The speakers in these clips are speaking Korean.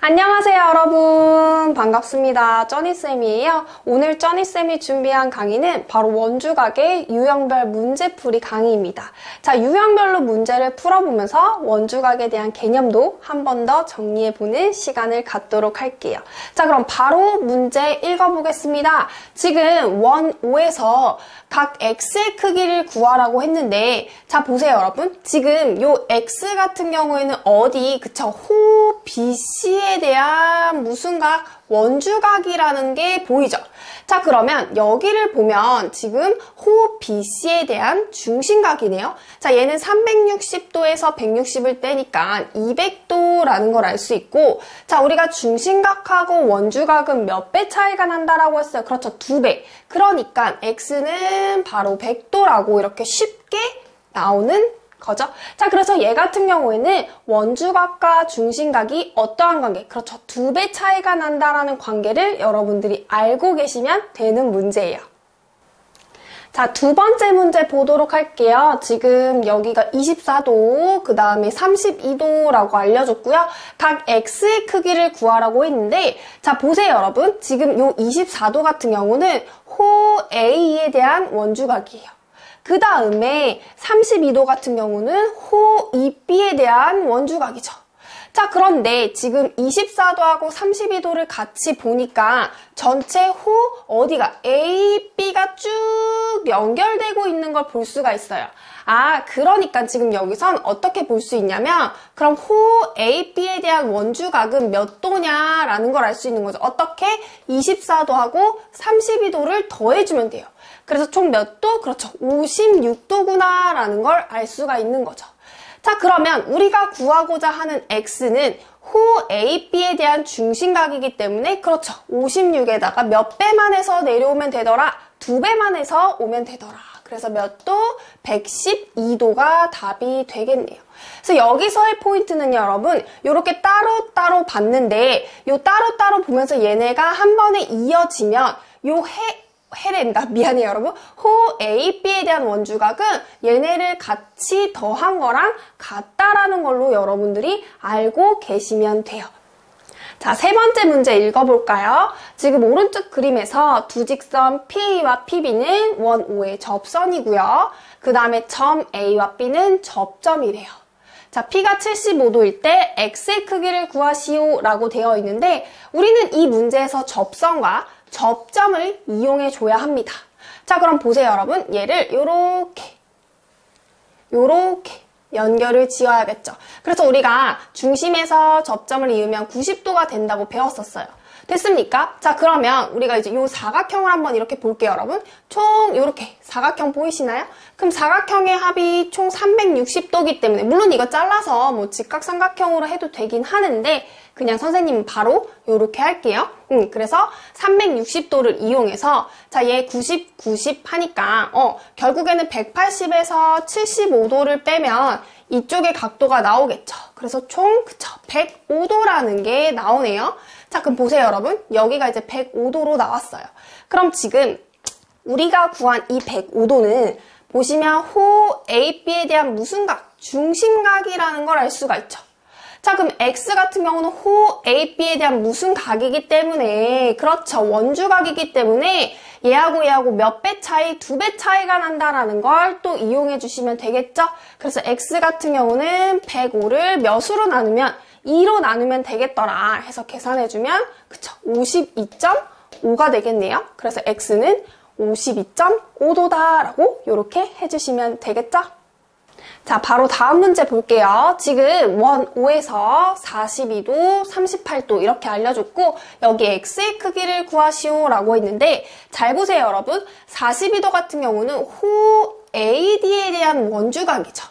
안녕하세요 여러분, 반갑습니다. 쩌니쌤이에요. 오늘 쩌니쌤이 준비한 강의는 바로 원주각의 유형별 문제풀이 강의입니다. 자, 유형별로 문제를 풀어보면서 원주각에 대한 개념도 한 번 더 정리해보는 시간을 갖도록 할게요. 자, 그럼 바로 문제 읽어보겠습니다. 지금 원 5에서 각 x의 크기를 구하라고 했는데, 자 보세요 여러분, 지금 요 x 같은 경우에는 어디, 그쵸, 호 BC에 대한 무슨 각? 원주각이라는 게 보이죠? 자, 그러면 여기를 보면 지금 호 BC에 대한 중심각이네요. 자, 얘는 360도에서 160을 떼니까 200도라는 걸 알 수 있고, 자, 우리가 중심각하고 원주각은 몇 배 차이가 난다라고 했어요. 그렇죠, 2배. 그러니까 x는 바로 100도라고 이렇게 쉽게 나오는 거죠. 자, 그래서 얘 같은 경우에는 원주각과 중심각이 어떠한 관계? 그렇죠, 2배 차이가 난다라는 관계를 여러분들이 알고 계시면 되는 문제예요. 자, 두 번째 문제 보도록 할게요. 지금 여기가 24도, 그 다음에 32도라고 알려줬고요. 각 x의 크기를 구하라고 했는데, 자, 보세요 여러분. 지금 요 24도 같은 경우는 호 A에 대한 원주각이에요. 그 다음에 32도 같은 경우는 호 EB에 대한 원주각이죠. 자, 그런데 지금 24도하고 32도를 같이 보니까 전체 호 어디가 A, B가 쭉 연결되고 있는 걸 볼 수가 있어요. 아, 그러니까 지금 여기선 어떻게 볼 수 있냐면, 그럼 호 A, B에 대한 원주각은 몇 도냐라는 걸 알 수 있는 거죠. 어떻게? 24도하고 32도를 더해주면 돼요. 그래서 총 몇 도? 그렇죠, 56도구나 라는 걸 알 수가 있는 거죠. 자, 그러면 우리가 구하고자 하는 x는 호 AB에 대한 중심각이기 때문에, 그렇죠, 56에다가 몇 배만 해서 내려오면 되더라? 2배만 해서 오면 되더라. 그래서 몇 도? 112도가 답이 되겠네요. 그래서 여기서의 포인트는 여러분, 이렇게 따로따로 봤는데, 요 따로따로 보면서 얘네가 한 번에 이어지면 요 해랜다. 미안해요 여러분. 호 A, B에 대한 원주각은 얘네를 같이 더한 거랑 같다라는 걸로 여러분들이 알고 계시면 돼요. 자, 세 번째 문제 읽어볼까요? 지금 오른쪽 그림에서 두 직선 PA와 PB는 원 5의 접선이고요. 그 다음에 점 A와 B는 접점이래요. 자, P가 75도일 때 X의 크기를 구하시오 라고 되어 있는데, 우리는 이 문제에서 접선과 접점을 이용해 줘야 합니다. 자, 그럼 보세요 여러분. 얘를 요렇게 연결을 지어야겠죠. 그래서 우리가 중심에서 접점을 이으면 90도가 된다고 배웠었어요. 됐습니까? 자, 그러면 우리가 이제 요 사각형을 한번 이렇게 볼게요 여러분. 총 요렇게 사각형 보이시나요? 그럼 사각형의 합이 총 360도이기 때문에, 물론 이거 잘라서 뭐 직각삼각형으로 해도 되긴 하는데, 그냥 선생님은 바로 요렇게 할게요. 그래서 360도를 이용해서, 자, 얘 90, 90 하니까 결국에는 180에서 75도를 빼면 이쪽의 각도가 나오겠죠. 그래서 총, 그쵸, 105도라는 게 나오네요. 자, 그럼 보세요 여러분. 여기가 이제 105도로 나왔어요. 그럼 지금 우리가 구한 이 105도는 보시면 호 AB에 대한 무슨 각? 중심각이라는 걸 알 수가 있죠. 자, 그럼 x 같은 경우는 호 AB에 대한 무슨 각이기 때문에, 그렇죠, 원주각이기 때문에 얘하고 몇 배 차이? 2배 차이가 난다라는 걸 또 이용해 주시면 되겠죠? 그래서 x 같은 경우는 105를 몇으로 나누면 2로 나누면 되겠더라 해서 계산해주면, 그쵸, 52.5가 되겠네요. 그래서 x는 52.5도다라고 이렇게 해주시면 되겠죠? 자, 바로 다음 문제 볼게요. 지금 원 5에서 42도, 38도 이렇게 알려줬고, 여기 x의 크기를 구하시오 라고 했는데, 잘 보세요 여러분. 42도 같은 경우는 호 AD에 대한 원주각이죠.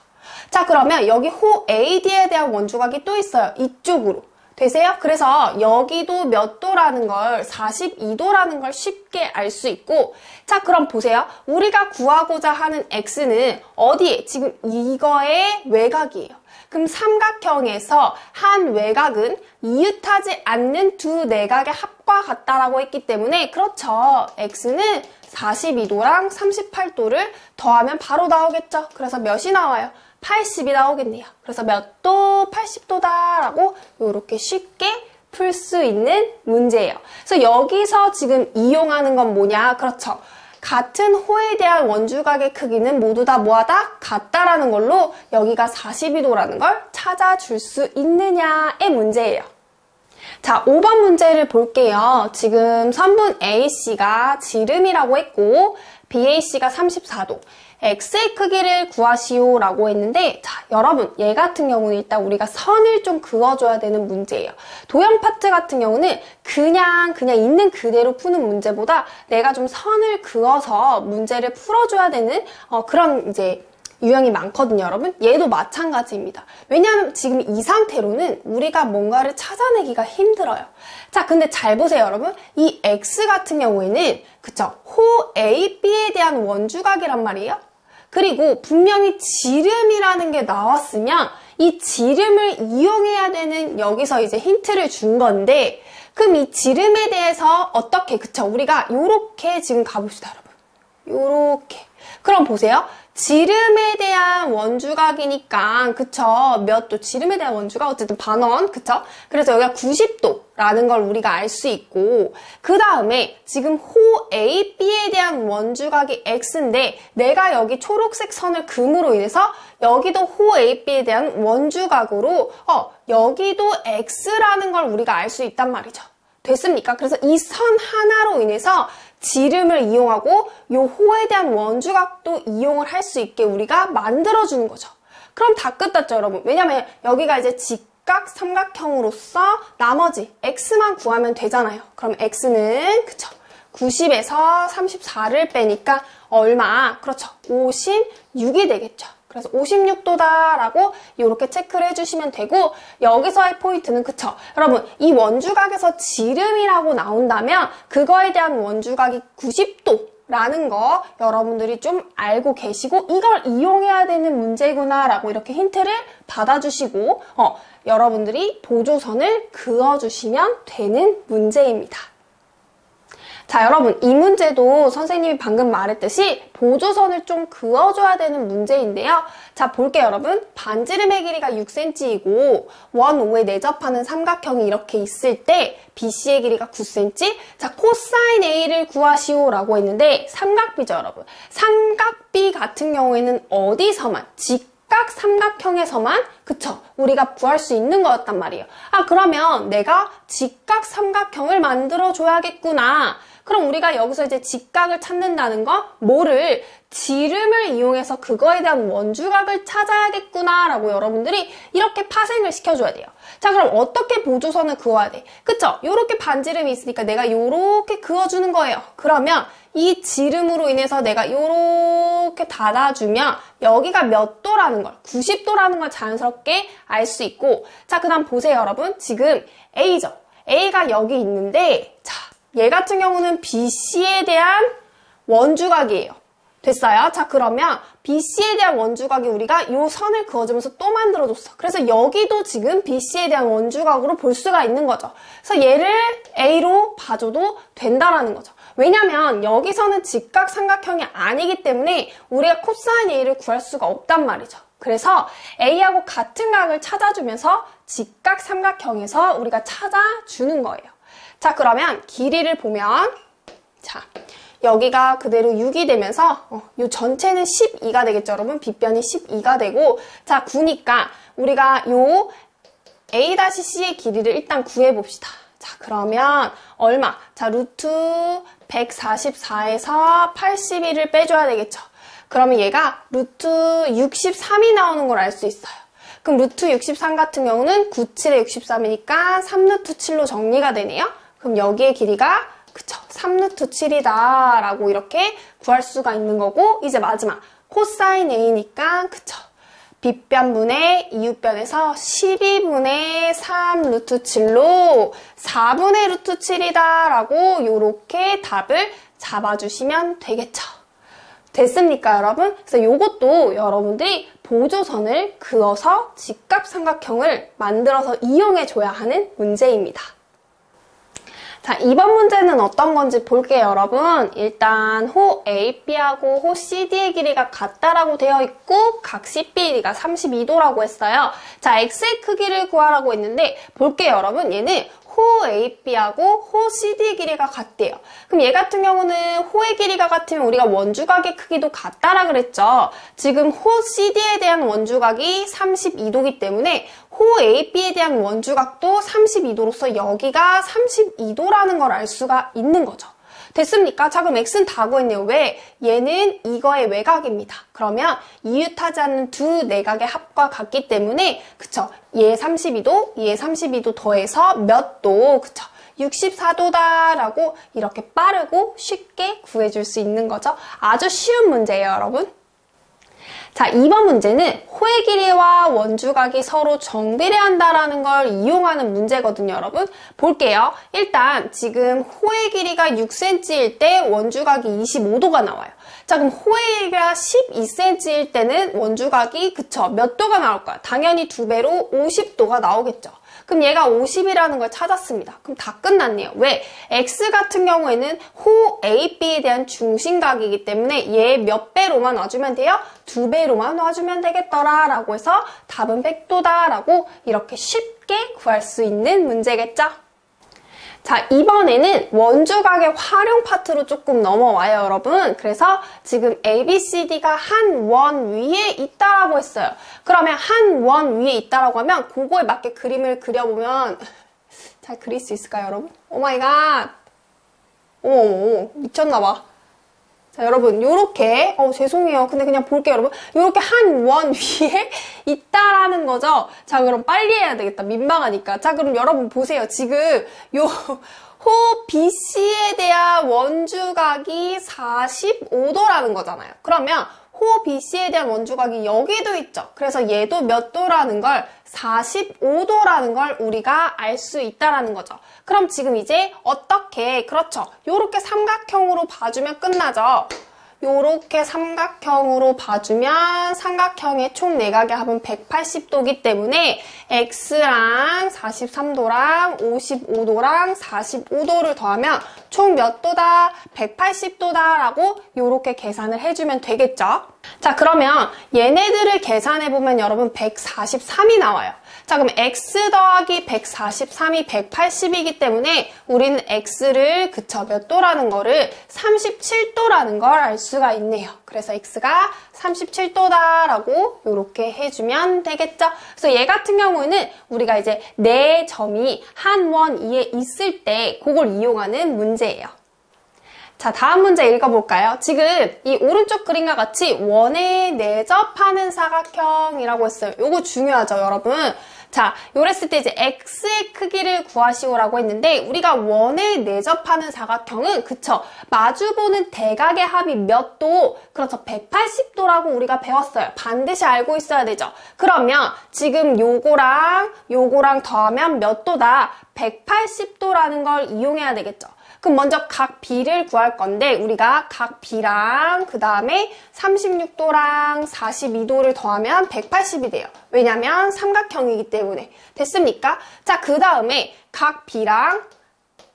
자, 그러면 여기 호 AD에 대한 원주각이 또 있어요. 이쪽으로. 되세요? 그래서 여기도 몇 도라는 걸, 42도라는 걸 쉽게 알 수 있고, 자, 그럼 보세요. 우리가 구하고자 하는 x는 어디에? 지금 이거의 외곽이에요. 그럼 삼각형에서 한 외곽은 이웃하지 않는 두 내각의 합과 같다라고 했기 때문에, 그렇죠, x는 42도랑 38도를 더하면 바로 나오겠죠. 그래서 몇이 나와요? 80이 나오겠네요. 그래서 몇 도? 80도다 라고 이렇게 쉽게 풀 수 있는 문제예요. 그래서 여기서 지금 이용하는 건 뭐냐? 그렇죠. 같은 호에 대한 원주각의 크기는 모두 다 뭐하다? 같다라는 걸로 여기가 42도라는 걸 찾아줄 수 있느냐의 문제예요. 자, 5번 문제를 볼게요. 지금 선분 AC가 지름이라고 했고 BAC가 34도, X의 크기를 구하시오 라고 했는데, 자, 여러분, 얘 같은 경우는 일단 우리가 선을 좀 그어줘야 되는 문제예요. 도형 파트 같은 경우는 그냥 있는 그대로 푸는 문제보다 내가 좀 선을 그어서 문제를 풀어줘야 되는 그런 이제 유형이 많거든요, 여러분. 얘도 마찬가지입니다. 왜냐하면 지금 이 상태로는 우리가 뭔가를 찾아내기가 힘들어요. 자, 근데 잘 보세요, 여러분. 이 X 같은 경우에는 그쵸, 호 A, B에 대한 원주각이란 말이에요. 그리고 분명히 지름이라는 게 나왔으면 이 지름을 이용해야 되는 여기서 이제 힌트를 준 건데, 그럼 이 지름에 대해서 어떻게, 그쵸, 우리가 요렇게 지금 가봅시다, 여러분. 요렇게. 그럼 보세요. 지름에 대한 원주각이니까, 그쵸? 몇 도? 지름에 대한 원주각? 어쨌든 반원, 그쵸? 그래서 여기가 90도라는 걸 우리가 알 수 있고, 그 다음에 지금 호 A, B에 대한 원주각이 X인데, 내가 여기 초록색 선을 그음으로 인해서 여기도 호 A, B에 대한 원주각으로, 여기도 X라는 걸 우리가 알 수 있단 말이죠. 됐습니까? 그래서 이 선 하나로 인해서 지름을 이용하고 요 호에 대한 원주각도 이용을 할 수 있게 우리가 만들어주는 거죠. 그럼 다 끝났죠, 여러분. 왜냐면 여기가 이제 직각 삼각형으로서 나머지 x만 구하면 되잖아요. 그럼 x는 그쵸, 90에서 34를 빼니까 얼마? 그렇죠, 56이 되겠죠. 그래서 56도다라고 이렇게 체크를 해주시면 되고, 여기서의 포인트는 그쵸, 여러분, 이 원주각에서 지름이라고 나온다면 그거에 대한 원주각이 90도라는 거 여러분들이 좀 알고 계시고 이걸 이용해야 되는 문제구나라고 이렇게 힌트를 받아주시고 여러분들이 보조선을 그어주시면 되는 문제입니다. 자, 여러분, 이 문제도 선생님이 방금 말했듯이 보조선을 좀 그어줘야 되는 문제인데요. 자, 볼게요, 여러분. 반지름의 길이가 6cm이고 원, 오에 내접하는 삼각형이 이렇게 있을 때 BC의 길이가 9cm. 자, 코사인 A를 구하시오 라고 했는데 삼각비죠, 여러분. 삼각비 같은 경우에는 어디서만, 직각 삼각형에서만, 그쵸, 우리가 구할 수 있는 거였단 말이에요. 아, 그러면 내가 직각 삼각형을 만들어줘야겠구나. 그럼 우리가 여기서 이제 직각을 찾는다는 거, 뭐를, 지름을 이용해서 그거에 대한 원주각을 찾아야겠구나 라고 여러분들이 이렇게 파생을 시켜줘야 돼요. 자, 그럼 어떻게 보조선을 그어야 돼? 그쵸? 요렇게 반지름이 있으니까 내가 요렇게 그어주는 거예요. 그러면 이 지름으로 인해서 내가 요렇게 닫아주면 여기가 몇 도라는 걸, 90도라는 걸 자연스럽게 알 수 있고, 자, 그 다음 보세요, 여러분. 지금 A죠. A가 여기 있는데, 자, 얘 같은 경우는 BC에 대한 원주각이에요. 됐어요? 자, 그러면 BC에 대한 원주각이 우리가 요 선을 그어주면서 또 만들어줬어. 그래서 여기도 지금 BC에 대한 원주각으로 볼 수가 있는 거죠. 그래서 얘를 A로 봐줘도 된다라는 거죠. 왜냐면 여기서는 직각 삼각형이 아니기 때문에 우리가 코사인 A를 구할 수가 없단 말이죠. 그래서 A하고 같은 각을 찾아주면서 직각 삼각형에서 우리가 찾아주는 거예요. 자, 그러면 길이를 보면, 자, 여기가 그대로 6이 되면서 요 전체는 12가 되겠죠, 여러분. 빗변이 12가 되고, 자, 9니까 우리가 요 A-C의 길이를 일단 구해봅시다. 자, 그러면 얼마? 자, 루트 144에서 81을 빼줘야 되겠죠. 그러면 얘가 루트 63이 나오는 걸 알 수 있어요. 그럼 루트 63 같은 경우는 97에 63이니까 3루트 7로 정리가 되네요. 그럼 여기의 길이가 그쵸, 3루트 7이다 라고 이렇게 구할 수가 있는 거고, 이제 마지막 코사인 A니까 그쵸, 빗변분의 이웃변에서 12분의 3 루트 7로 4분의 루트 7이다 라고 요렇게 답을 잡아주시면 되겠죠. 됐습니까, 여러분? 그래서 요것도 여러분들이 보조선을 그어서 직각 삼각형을 만들어서 이용해줘야 하는 문제입니다. 자, 이번 문제는 어떤 건지 볼게요, 여러분. 일단 호 AB하고 호 CD의 길이가 같다라고 되어 있고 각 CB가 32도라고 했어요. 자, X의 크기를 구하라고 했는데 볼게요, 여러분. 얘는 호 AB하고 호 CD의 길이가 같대요. 그럼 얘 같은 경우는 호의 길이가 같으면 우리가 원주각의 크기도 같다라 그랬죠. 지금 호 CD에 대한 원주각이 32도이기 때문에 호 AB에 대한 원주각도 32도로서 여기가 32도라는 걸 알 수가 있는 거죠. 됐습니까? 자, 그럼 X는 다 구했네요. 왜? 얘는 이거의 외곽입니다. 그러면 이웃하지 않는 두 내각의 합과 같기 때문에 그쵸? 얘 32도, 얘 32도 더해서 몇 도? 그쵸? 64도다라고 이렇게 빠르고 쉽게 구해줄 수 있는 거죠. 아주 쉬운 문제예요, 여러분. 자, 2번 문제는 호의 길이와 원주각이 서로 정비례한다라는 걸 이용하는 문제거든요, 여러분. 볼게요. 일단 지금 호의 길이가 6cm일 때 원주각이 25도가 나와요. 자, 그럼 호의 길이가 12cm일 때는 원주각이 그쵸? 몇 도가 나올까요? 당연히 2배로 50도가 나오겠죠. 그럼 얘가 50이라는 걸 찾았습니다. 그럼 다 끝났네요. 왜? X 같은 경우에는 호 AB에 대한 중심각이기 때문에 얘 몇 배로만 놔주면 돼요? 2배로만 놔주면 되겠더라 라고 해서 답은 100도다 라고 이렇게 쉽게 구할 수 있는 문제겠죠? 자, 이번에는 원주각의 활용 파트로 조금 넘어와요, 여러분. 그래서 지금 ABCD가 한 원 위에 있다라고 했어요. 그러면 한 원 위에 있다라고 하면 그거에 맞게 그림을 그려보면 잘 그릴 수 있을까요, 여러분? 오 마이 갓. 어머, 미쳤나봐. 자, 여러분, 요렇게, 죄송해요. 근데 그냥 볼게요, 여러분. 요렇게 한 원 위에 있다라는 거죠. 자, 그럼 빨리 해야 되겠다. 민망하니까. 자, 그럼 여러분 보세요. 지금 호 BC에 대한 원주각이 45도라는 거잖아요. 그러면 호 BC에 대한 원주각이 여기도 있죠. 그래서 얘도 몇 도라는 걸 45도라는 걸 우리가 알 수 있다라는 거죠. 그럼 지금 이제 어떻게 그렇죠. 요렇게 삼각형으로 봐주면 끝나죠. 요렇게 삼각형으로 봐주면 삼각형의 총 내각의 합은 180도이기 때문에 X랑 43도랑 55도랑 45도를 더하면 총 몇 도다? 180도다라고 요렇게 계산을 해주면 되겠죠? 자, 그러면 얘네들을 계산해보면 여러분 143이 나와요. 자, 그럼 x 더하기 143이 180이기 때문에 우리는 x를 그쵸 몇 도라는 거를 37도라는 걸 알 수가 있네요. 그래서 x가 37도다라고 이렇게 해주면 되겠죠. 그래서 얘 같은 경우에는 우리가 이제 네 점이 한 원 위에 있을 때 그걸 이용하는 문제예요. 자, 다음 문제 읽어볼까요? 지금 이 오른쪽 그림과 같이 원에 내접하는 사각형이라고 했어요. 요거 중요하죠, 여러분? 자, 요랬을 때 이제 x의 크기를 구하시오라고 했는데 우리가 원에 내접하는 사각형은 그쵸? 마주보는 대각의 합이 몇 도? 그렇죠. 180도라고 우리가 배웠어요. 반드시 알고 있어야 되죠. 그러면 지금 요거랑 더하면 몇 도다? 180도라는 걸 이용해야 되겠죠. 그럼 먼저 각 B를 구할 건데 우리가 각 B랑 그 다음에 36도랑 42도를 더하면 180이 돼요. 왜냐면 삼각형이기 때문에. 됐습니까? 자, 그 다음에 각 B랑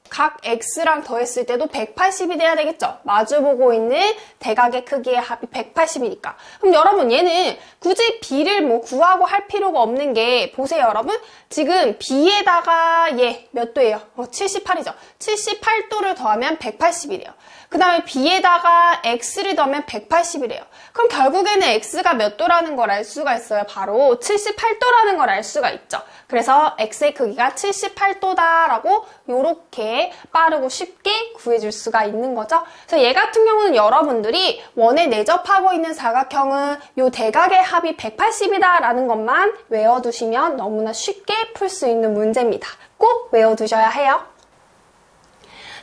각 X랑 더했을 때도 180이 돼야 되겠죠? 마주보고 있는 대각의 크기의 합이 180이니까. 그럼 여러분 얘는 굳이 B를 뭐 구하고 할 필요가 없는 게 보세요, 여러분. 지금 B에다가 얘 몇 도예요? 78이죠. 78도를 더하면 180이래요. 그 다음에 B에다가 X를 더하면 180이래요. 그럼 결국에는 X가 몇 도라는 걸 알 수가 있어요. 바로 78도라는 걸 알 수가 있죠. 그래서 X의 크기가 78도다라고 요렇게 빠르고 쉽게 구해줄 수가 있는 거죠. 그래서 얘 같은 경우는 여러분들이 원에 내접하고 있는 사각형은 요 대각의 합이 180이다라는 것만 외워두시면 너무나 쉽게 풀 수 있는 문제입니다. 꼭 외워두셔야 해요.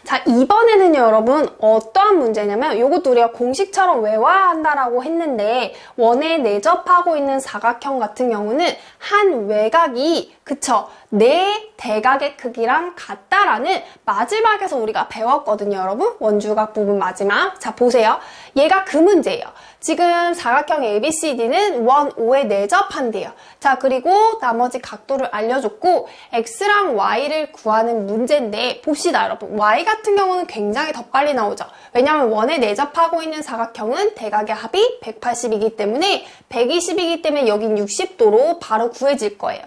자, 이번에는요, 여러분, 어떠한 문제냐면, 요것도 우리가 공식처럼 외워야 한다라고 했는데, 원에 내접하고 있는 사각형 같은 경우는 한 외곽이, 그쵸? 네 대각의 크기랑 같다라는 마지막에서 우리가 배웠거든요, 여러분. 원주각 부분 마지막. 자, 보세요. 얘가 그 문제예요. 지금 사각형 ABCD는 원 O에 내접한대요. 자, 그리고 나머지 각도를 알려줬고 X랑 Y를 구하는 문제인데 봅시다, 여러분. Y 같은 경우는 굉장히 더 빨리 나오죠. 왜냐하면 원에 내접하고 있는 사각형은 대각의 합이 180이기 때문에 120이기 때문에 여긴 60도로 바로 구해질 거예요.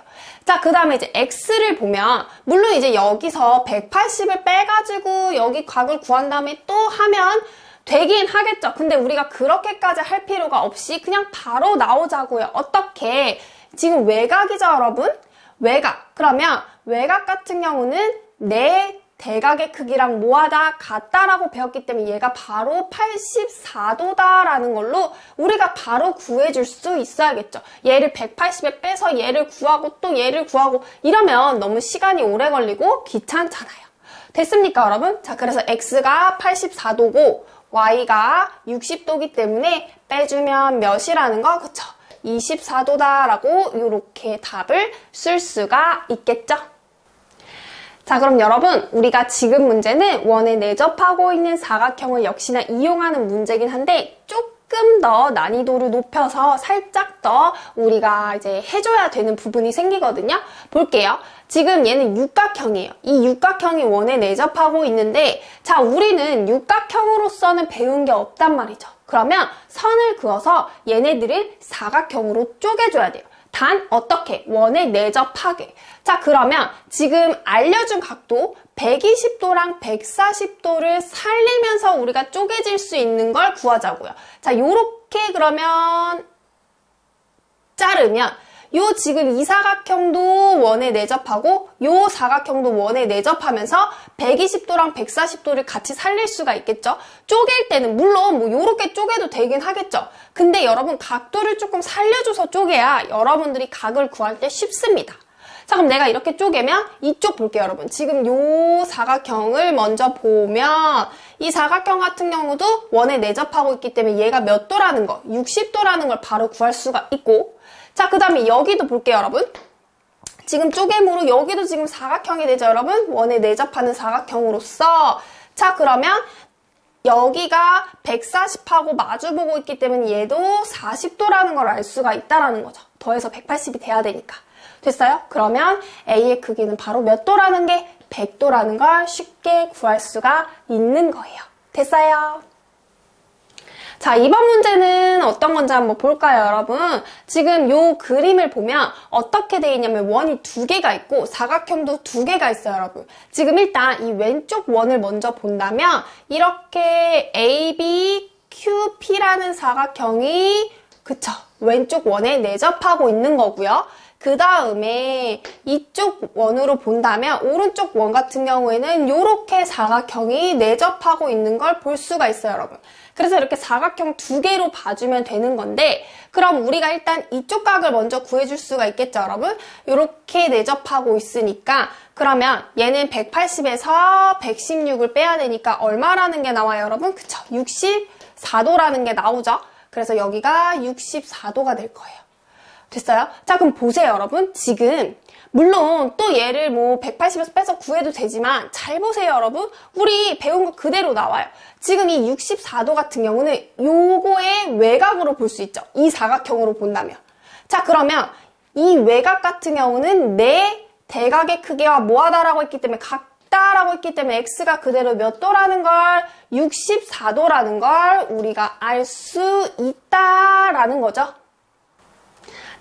자, 그 다음에 이제 X를 보면 물론 이제 여기서 180을 빼가지고 여기 각을 구한 다음에 또 하면 되긴 하겠죠. 근데 우리가 그렇게까지 할 필요가 없이 그냥 바로 나오자고요. 어떻게? 지금 외곽이죠, 여러분? 외곽. 그러면 외곽 같은 경우는 네 대각의 크기랑 뭐하다 같다라고 배웠기 때문에 얘가 바로 84도다라는 걸로 우리가 바로 구해줄 수 있어야겠죠. 얘를 180에 빼서 얘를 구하고 또 얘를 구하고 이러면 너무 시간이 오래 걸리고 귀찮잖아요. 됐습니까, 여러분? 자, 그래서 X가 84도고 Y가 60도기 때문에 빼주면 몇이라는 거, 그쵸? 24도다라고 이렇게 답을 쓸 수가 있겠죠? 자, 그럼 여러분, 우리가 지금 문제는 원에 내접하고 있는 사각형을 역시나 이용하는 문제긴 한데 조금 더 난이도를 높여서 살짝 더 우리가 이제 해줘야 되는 부분이 생기거든요. 볼게요. 지금 얘는 육각형이에요. 이 육각형이 원에 내접하고 있는데 자, 우리는 육각형으로서는 배운 게 없단 말이죠. 그러면 선을 그어서 얘네들을 사각형으로 쪼개줘야 돼요. 단 어떻게? 원에 내접하게. 자, 그러면 지금 알려준 각도 120도랑 140도를 살리면서 우리가 쪼개질 수 있는 걸 구하자고요. 자, 요렇게 그러면 자르면 요 지금 이 사각형도 원에 내접하고 요 사각형도 원에 내접하면서 120도랑 140도를 같이 살릴 수가 있겠죠. 쪼갤 때는 물론 뭐 요렇게 쪼개도 되긴 하겠죠. 근데 여러분 각도를 조금 살려줘서 쪼개야 여러분들이 각을 구할 때 쉽습니다. 자, 그럼 내가 이렇게 쪼개면 이쪽 볼게요, 여러분. 지금 요 사각형을 먼저 보면 이 사각형 같은 경우도 원에 내접하고 있기 때문에 얘가 몇 도라는 거, 60도라는 걸 바로 구할 수가 있고 자, 그 다음에 여기도 볼게요, 여러분. 지금 쪼개므로 여기도 지금 사각형이 되죠, 여러분? 원에 내접하는 사각형으로서 자, 그러면 여기가 140하고 마주보고 있기 때문에 얘도 40도라는 걸 알 수가 있다라는 거죠. 더해서 180이 돼야 되니까. 됐어요? 그러면 A의 크기는 바로 몇 도라는 게 100도라는 걸 쉽게 구할 수가 있는 거예요. 됐어요? 자, 이번 문제는 어떤 건지 한번 볼까요, 여러분? 지금 요 그림을 보면 어떻게 돼 있냐면 원이 두 개가 있고 사각형도 두 개가 있어요, 여러분. 지금 일단 이 왼쪽 원을 먼저 본다면 이렇게 ABQP라는 사각형이 그쵸, 왼쪽 원에 내접하고 있는 거고요. 그 다음에 이쪽 원으로 본다면 오른쪽 원 같은 경우에는 이렇게 사각형이 내접하고 있는 걸 볼 수가 있어요, 여러분. 그래서 이렇게 사각형 두 개로 봐주면 되는 건데 그럼 우리가 일단 이쪽 각을 먼저 구해줄 수가 있겠죠, 여러분? 이렇게 내접하고 있으니까 그러면 얘는 180에서 116을 빼야 되니까 얼마라는 게 나와요, 여러분? 그쵸? 64도라는 게 나오죠? 그래서 여기가 64도가 될 거예요. 됐어요? 자, 그럼 보세요, 여러분. 지금 물론 또 얘를 뭐 180에서 빼서 구해도 되지만 잘 보세요, 여러분. 우리 배운 거 그대로 나와요. 지금 이 64도 같은 경우는 요거의 외곽으로 볼 수 있죠. 이 사각형으로 본다면. 자, 그러면 이 외곽 같은 경우는 내 대각의 크기와 뭐하다라고 했기 때문에 같다라고 했기 때문에 X가 그대로 몇 도라는 걸 64도라는 걸 우리가 알 수 있다라는 거죠.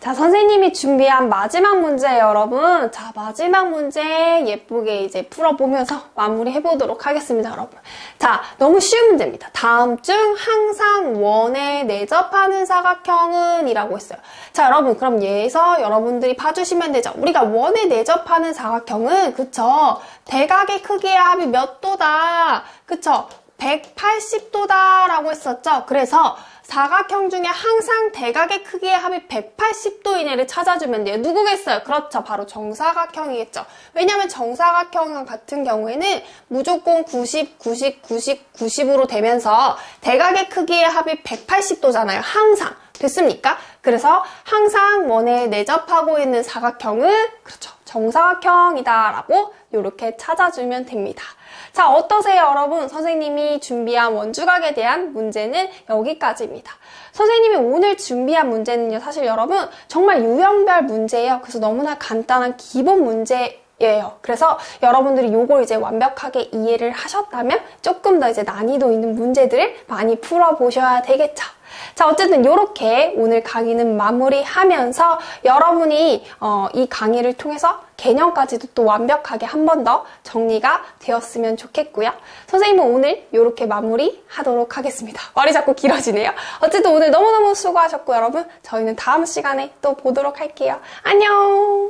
자, 선생님이 준비한 마지막 문제예요, 여러분. 자, 마지막 문제 예쁘게 이제 풀어보면서 마무리해보도록 하겠습니다, 여러분. 자, 너무 쉬운 문제입니다. 다음 중 항상 원에 내접하는 사각형은 이라고 했어요. 자, 여러분, 그럼 얘에서 여러분들이 봐주시면 되죠. 우리가 원에 내접하는 사각형은, 그쵸? 대각의 크기의 합이 몇 도다? 그쵸? 180도다라고 했었죠? 그래서 사각형 중에 항상 대각의 크기의 합이 180도 이내를 찾아주면 돼요. 누구겠어요? 그렇죠. 바로 정사각형이겠죠. 왜냐면 정사각형 같은 경우에는 무조건 90, 90, 90, 90으로 되면서 대각의 크기의 합이 180도잖아요. 항상. 됐습니까? 그래서 항상 원에 내접하고 있는 사각형은 그렇죠. 정사각형이다라고 이렇게 찾아주면 됩니다. 자, 어떠세요, 여러분? 선생님이 준비한 원주각에 대한 문제는 여기까지입니다. 선생님이 오늘 준비한 문제는요, 사실 여러분 정말 유형별 문제예요. 그래서 너무나 간단한 기본 문제예요. 그래서 여러분들이 요걸 이제 완벽하게 이해를 하셨다면 조금 더 이제 난이도 있는 문제들을 많이 풀어보셔야 되겠죠. 자, 어쨌든 이렇게 오늘 강의는 마무리하면서 여러분이 이 강의를 통해서 개념까지도 또 완벽하게 한 번 더 정리가 되었으면 좋겠고요. 선생님은 오늘 이렇게 마무리하도록 하겠습니다. 말이 자꾸 길어지네요. 어쨌든 오늘 너무너무 수고하셨고 여러분 저희는 다음 시간에 또 보도록 할게요. 안녕!